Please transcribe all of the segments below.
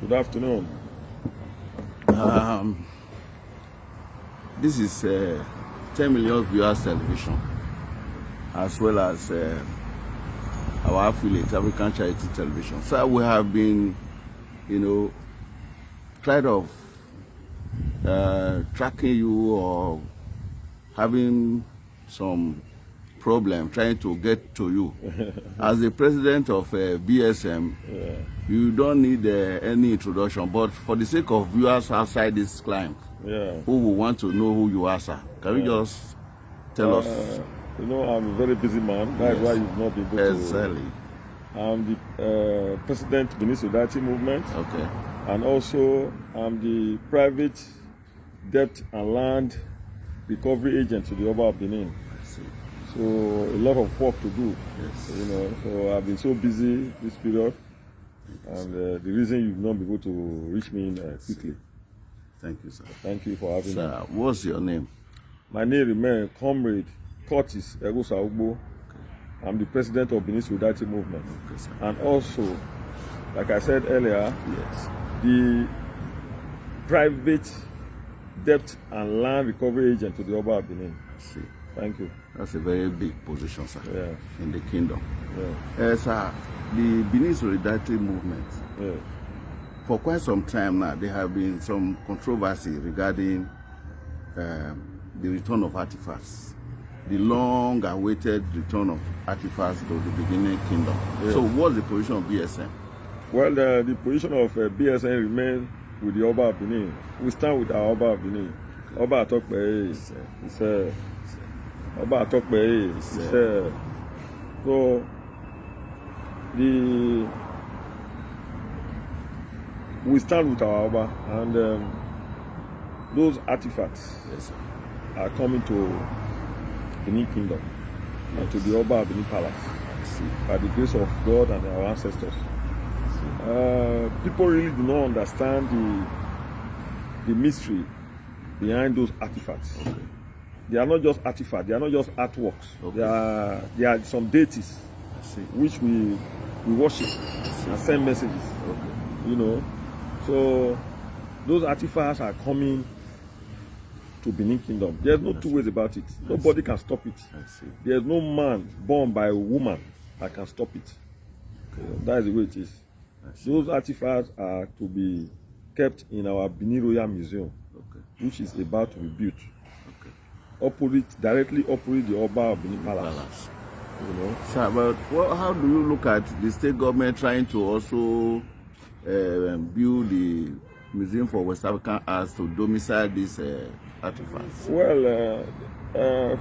Good afternoon. This is 10 million viewers television, as well as our affiliate, African Charity Television. So we have been, trying of tracking you or having some problem trying to get to you. As the president of BSM, you don't need any introduction, but for the sake of viewers outside this climb, who will want to know who you are, sir, can you just tell us? I'm a very busy man. That's why you've not been able to. Exactly. I'm the president of the Benin Solidarity Movement. Okay. And also, I'm the private debt and land recovery agent to the Oba of Benin. I see. So a lot of work to do. Yes. So I've been so busy this period, and the reason you've not been able to reach me quickly. Thank you, sir. Thank you for having me. Sir, what's your name? My name remains Comrade Curtis Egosa Ugbo. I'm the president of Benin Solidarity Movement. Okay, sir. And also, like I said earlier, Yes. the private debt and land recovery agent to the Oba of Benin. I see. Thank you. That's a very big position, sir, Yeah. in the kingdom. Yeah. Sir, the Benin Solidarity Movement, Yeah. for quite some time now, there have been some controversy regarding the return of artifacts, the long-awaited return of artifacts to the Benin Kingdom. Yeah. So what's the position of BSM? Well, the position of BSN remains with the Oba of Benin. We stand with our Oba of Benin. Oba Atokpe is Oba Atokpe is so we stand with our Oba, and those artifacts Yes, sir. are coming to Benin Kingdom and to the Oba of Benin Palace I see. by the grace of God and our ancestors. People really do not understand the mystery behind those artifacts. Okay. They are not just artifacts, they are not just artworks. Okay. They are some deities I see. which we worship and send messages. Okay. So those artifacts are coming to Benin Kingdom. There's no two ways about it. Nobody can stop it. I see. There's no man born by a woman that can stop it. That is the way it is. Those artifacts are to be kept in our Benin Royal Museum, Okay. which is about to be built. Okay. Directly opposite the Oba of Benin Palace. Balance. So, Sir, but how do you look at the state government trying to also build the Museum for West African Arts to domicile these artifacts? well,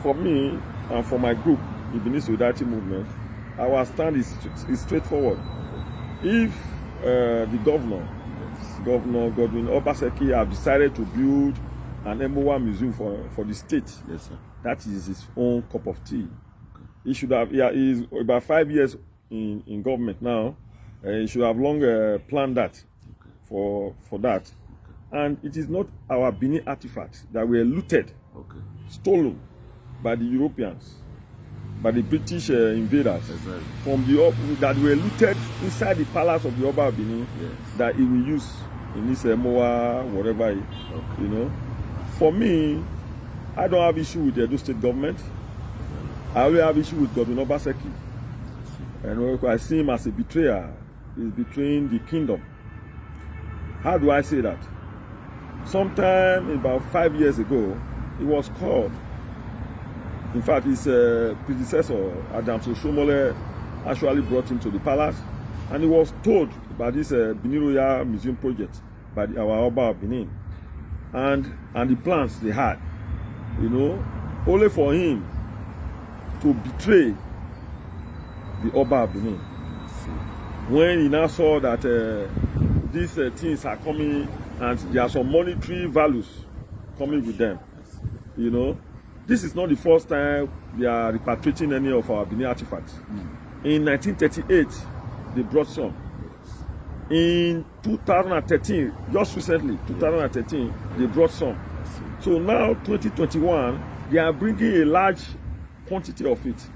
for me and for my group, the Benin Solidarity Movement, our stand is straightforward. If the Governor Godwin Obaseki, have decided to build an MOA museum for the state, Yes, sir. that is his own cup of tea. He should have, he's about 5 years in government now. He should have long planned that for that. And it is not our Benin artifacts that were looted, Okay. stolen by the Europeans, by the British invaders, Exactly. from the that were looted inside the palace of the Oba of Benin, Yes. that he will use in this MOA, whatever. For me, I don't have issue with the Edo State government. I only have issue with Godwin Obaseki. And I see him as a betrayer. He's betraying the kingdom. How do I say that? Sometime about 5 years ago, he was called. In fact, his predecessor, Adams Oshomole, actually brought him to the palace, and he was told about this Benin Royal Museum project by our Oba of Benin, and the plans they had, only for him to betray the Oba of Benin. When he now saw that these things are coming and there are some monetary values coming with them, this is not the first time they are repatriating any of our Benin artifacts. In 1938, they brought some. In 2013, just recently, 2013, they brought some. So now, 2021, they are bringing a large quantity of it.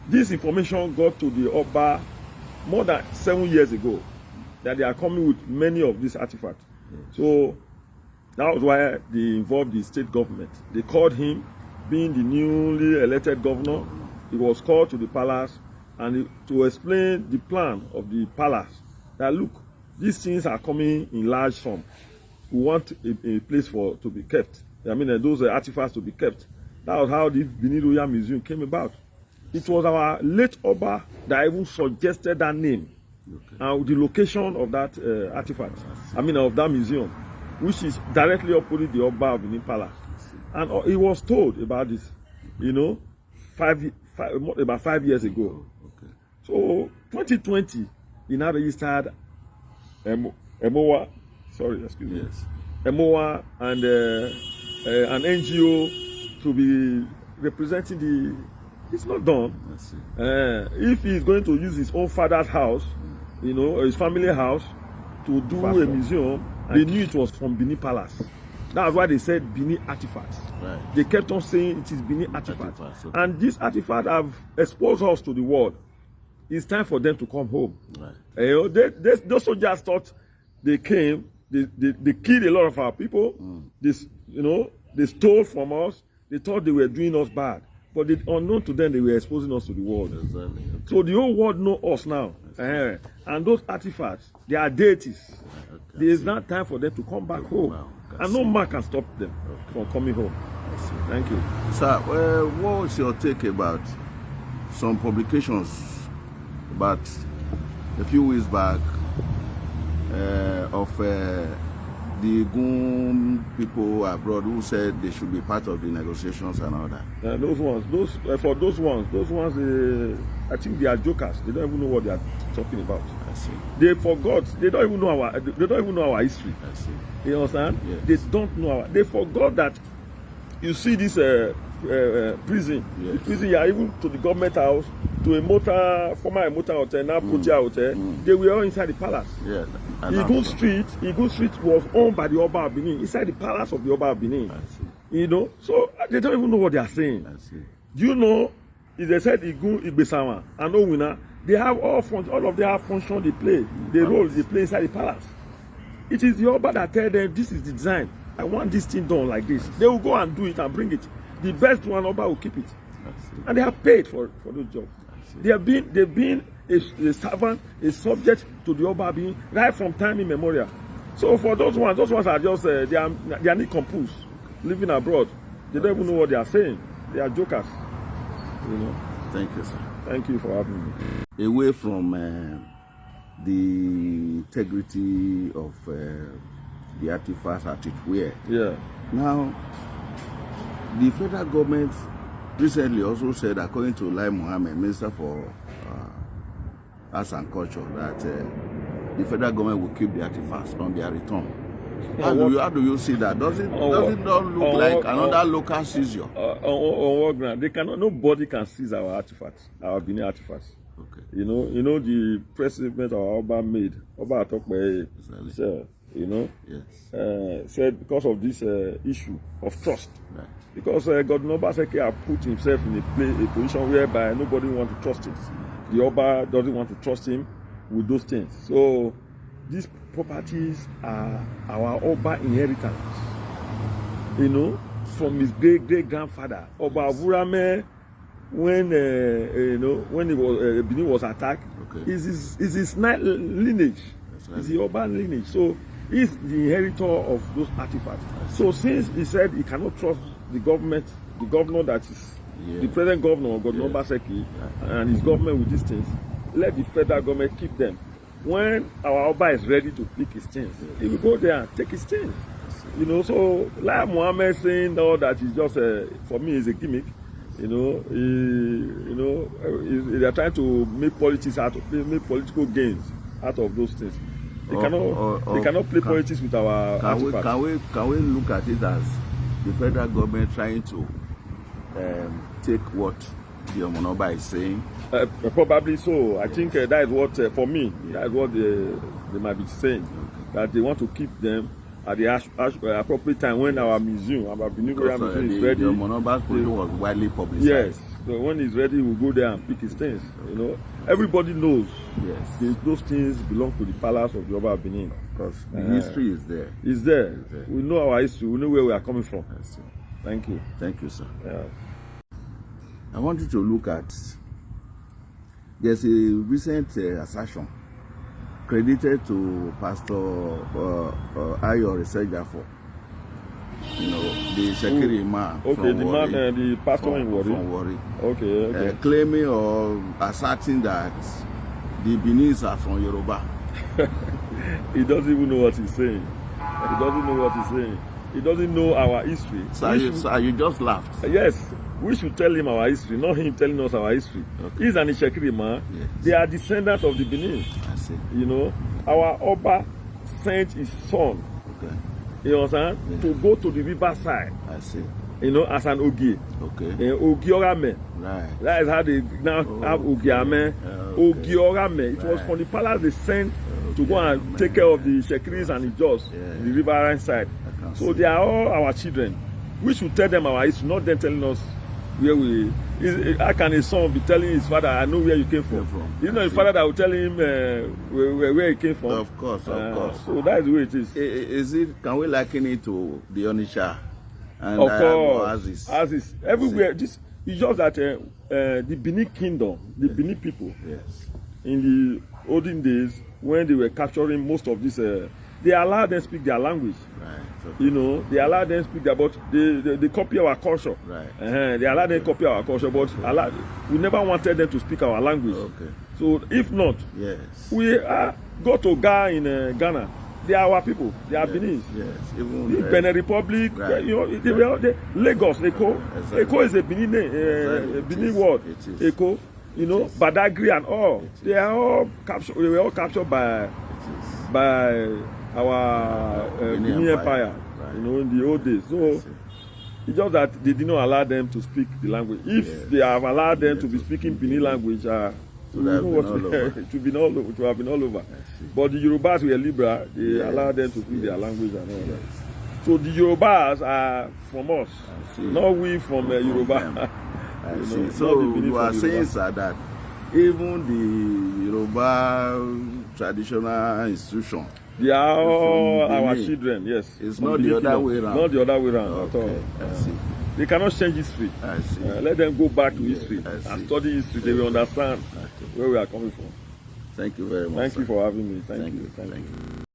This information got to the Oba more than 7 years ago. that they are coming with many of these artifacts. So that was why they involved the state government. They called him, being the newly elected governor. He was called to the palace and to explain the plan of the palace. That look, these things are coming in large sum. We want a place to be kept. I mean, those artifacts to be kept. That was how the Benin Royal Museum came about. It was our late Oba that even suggested that name and the location of that artifact. I mean, of that museum, which is directly opposite the Oba of Benin Palace. And he was told about this, you know, about 5 years ago. Okay. So 2020, he now registered EMOA, sorry, excuse me. Yes. EMOA and an NGO to be representing the. It's not done. I see. If he's going to use his own father's house, you know, his family house, to do a museum, they knew it was from Benin Palace. That's why they said Benin artifacts. Right. They kept on saying it is Benin artifacts. Okay. And these artifacts have exposed us to the world. It's time for them to come home. Right. You know, those soldiers thought they came, they killed a lot of our people. They stole from us. They thought they were doing us bad. But unknown to them, they were exposing us to the world. Exactly. Okay. So the whole world knows us now. And those artifacts, they are deities. Okay. There is now time for them to come back home. Wow. And no man can stop them from coming home. Thank you. Sir, what was your take about some publications about a few weeks back of the Gun people abroad who said they should be part of the negotiations and all that? Those ones, I think they are jokers. They don't even know what they are talking about. I see. They forgot. They don't even know our history. I see. You understand? Yes. They don't know they forgot that. You see this prison. Yes. The prison, yeah, even to the government house, to a former motor hotel, now Protea Hotel. They were all inside the palace. Yeah. Eagle Street was owned by the Oba of Benin, inside the palace of the Oba of Benin. I see. You know, so they don't even know what they are saying. I see. Do you know, if they said Igun, Igbesawa, and Owina, they have all of them have function they play, the role they play inside the palace. It is the Oba that tell them, this is the design. I want this thing done like this. They will go and do it and bring it. The best one, Oba will keep it. And they have paid for those jobs. They've been a servant, a subject to the Oba being right from time immemorial. So for those ones are just they are nincompoos living abroad. They don't even know what they are saying. They are jokers. You know. Thank you, sir. Thank you for having me. Away from the integrity of the artifacts at it where. Yeah. Now, the federal government recently also said, according to Lai Mohammed, Minister for Arts and Culture, that the federal government will keep the artifacts on their return. How do you see that? Does it not look like another local seizure? On what ground? Nobody can seize our artifacts, our Benin artifacts. Okay. You know the press statement our Oba made. Oba Atokpe, Yes. said because of this issue of trust. Right. Because Governor Obaseki has put himself in a position whereby nobody wants to trust him. The Oba doesn't want to trust him with those things. So these properties are our Oba inheritance. You know, from his great grandfather, Oba Avurame, when he was Benin was attacked, okay. is his lineage. Right. Is the Oba lineage. So he's the inheritor of those artifacts. So since he said he cannot trust the governor that is the present governor, Governor Obaseki, and his government with these things, let the federal government keep them. When our Oba is ready to pick his things, he will go there and take his things. You know, so like Mohammed saying all that is just for me is a gimmick. You know, they are trying to make make political gains out of those things. They cannot play politics with our artifacts. Can we look at it as the federal government trying to take what the Omonoba is saying? Probably so. I think that is what, for me, that is what they might be saying. Okay. That they want to keep them at the appropriate time when our museum, our Benin Royal Museum is ready. The Omonoba's photo was widely publicized. Yes. So when he's ready, we'll go there and pick his things. You know, everybody knows Yes. those things belong to the palace of the Oba of Benin. Because the history is there. It's there. there. We know our history. We know where we are coming from. I see. Thank you. Thank you, sir. Yeah. I want you to look at, there's a recent assertion credited to Pastor Ayo Resejafo, you know, the Shekiri man. Okay, from the Warri, man, the pastor in Warri. from Warri, Okay. claiming or asserting that the Benis are from Yoruba. He doesn't even know what he's saying. He doesn't know what he's saying. He doesn't know our history. Sir, you just laughed. Yes, we should tell him our history, not him telling us our history. Okay. He's an Ishekiri man. Yes. They are descendants of the Benin. I see. You know, our Oba sent his son, Okay. you understand, to go to the riverside, I see. you know, as an Ogie. Okay. Ogiorame. Right. That is how they now have Ogiame. Okay. Ogiorame. It was from the palace they sent to go and take care of the Shekiris and the Jaws, the riverine side. So they are all our children. We should tell them our history, not them telling us where we. How can a son be telling his father, I know where you came from? It's not his father that will tell him where he came from. Of course, of course. So that is the way it is. Is it? Can we liken it to the Onitsha and Of course, Oasis? as is everywhere. It's just that the Benin kingdom, the Benin people, Yes. in the olden days when they were capturing most of this, they allowed them speak their language. Right. So, You know, they allow them speak their, but they copy our culture. Right. They allow them copy our culture, but we never wanted them to speak our language. Okay. So if not, yes. we go to Ghana in Ghana. They are our people. They are Benin. Yes. Even The Benin Republic, Right. you know, Lagos, Eko. Exactly. Eko is a Benin, Exactly. Benin It is. word. It is. Eko, you know, Badagry and all. They are all captured. They were all captured by our Benin Empire. Right. You know, in the old days. So it's just that they did not allow them to speak the language. If they have allowed them to be speaking Benin language, Would have been all over. it would have been all over. But the Yorubas were liberal. They allowed them to speak their language and all that. So the Yorubas are from us, not we from Yoruba. I You see. know, So not the Benin you are from saying, Yoruba. sir, that even the Yoruba traditional institution, They are all From our Benin. children, yes. It's From not the Benin other Kingdom. way around. Not the other way around at all. okay, I see. They cannot change history. I see. Let them go back to history I see. and study history. They will understand where we are coming from. Thank you very much. Thank you sir. for having me. Thank Thank you. you. Thank you. Thank you.